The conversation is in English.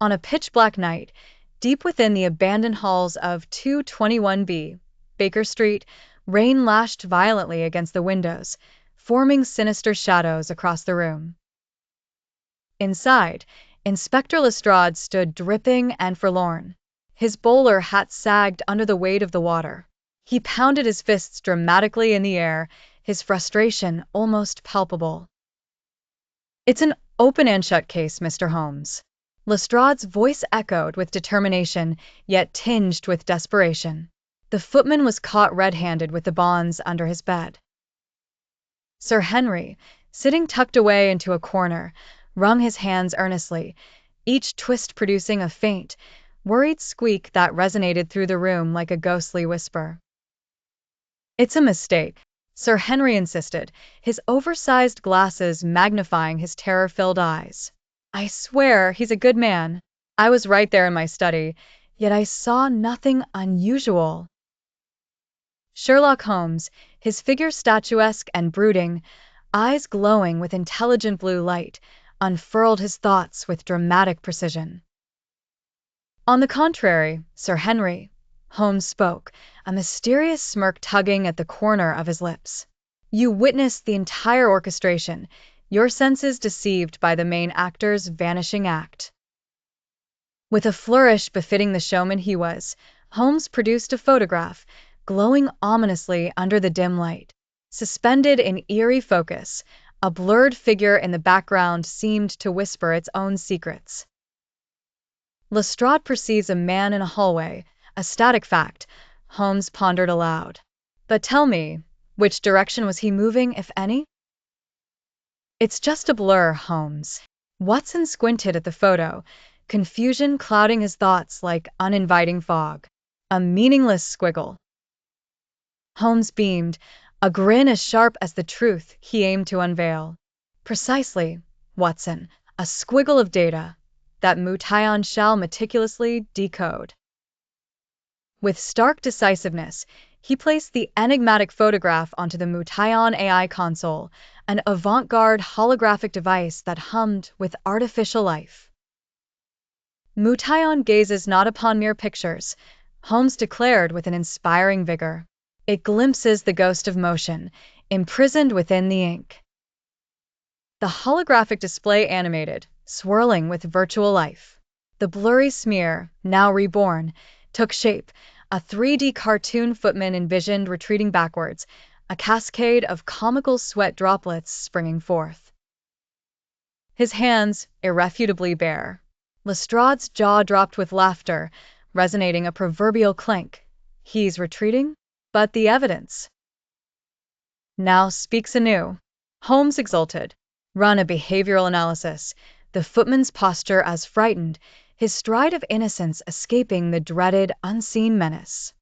On a pitch-black night, deep within the abandoned halls of 221B, Baker Street, rain lashed violently against the windows, forming sinister shadows across the room. Inside, Inspector Lestrade stood dripping and forlorn. His bowler hat sagged under the weight of the water. He pounded his fists dramatically in the air, his frustration almost palpable. "It's an open and shut case, Mr. Holmes." Lestrade's voice echoed with determination, yet tinged with desperation. The footman was caught red-handed with the bonds under his bed. Sir Henry, sitting tucked away into a corner, wrung his hands earnestly, each twist producing a faint, worried squeak that resonated through the room like a ghostly whisper. "It's a mistake," Sir Henry insisted, his oversized glasses magnifying his terror-filled eyes. "I swear he's a good man. I was right there in my study, yet I saw nothing unusual." Sherlock Holmes, his figure statuesque and brooding, eyes glowing with intelligent blue light, unfurled his thoughts with dramatic precision. "On the contrary, Sir Henry," Holmes spoke, a mysterious smirk tugging at the corner of his lips. "You witnessed the entire orchestration, your senses deceived by the main actor's vanishing act." With a flourish befitting the showman he was, Holmes produced a photograph, glowing ominously under the dim light. Suspended in eerie focus, a blurred figure in the background seemed to whisper its own secrets. "Lestrade perceives a man in a hallway, a static fact," Holmes pondered aloud. "But tell me, which direction was he moving, if any?" "It's just a blur, Holmes." Watson squinted at the photo, confusion clouding his thoughts like uninviting fog. "A meaningless squiggle." Holmes beamed, a grin as sharp as the truth he aimed to unveil. "Precisely, Watson, a squiggle of data that Mootion shall meticulously decode." With stark decisiveness, he placed the enigmatic photograph onto the Mootion AI console, an avant-garde holographic device that hummed with artificial life. "Mootion gazes not upon mere pictures," Holmes declared with an inspiring vigor. "It glimpses the ghost of motion, imprisoned within the ink." The holographic display animated, swirling with virtual life. The blurry smear, now reborn, took shape, a 3D cartoon footman envisioned retreating backwards, a cascade of comical sweat droplets springing forth. His hands irrefutably bare. Lestrade's jaw dropped with laughter, resonating a proverbial clank. He's retreating? But the evidence now speaks anew. Holmes exulted. Run a behavioral analysis, the footman's posture as frightened, his stride of innocence escaping the dreaded, unseen menace.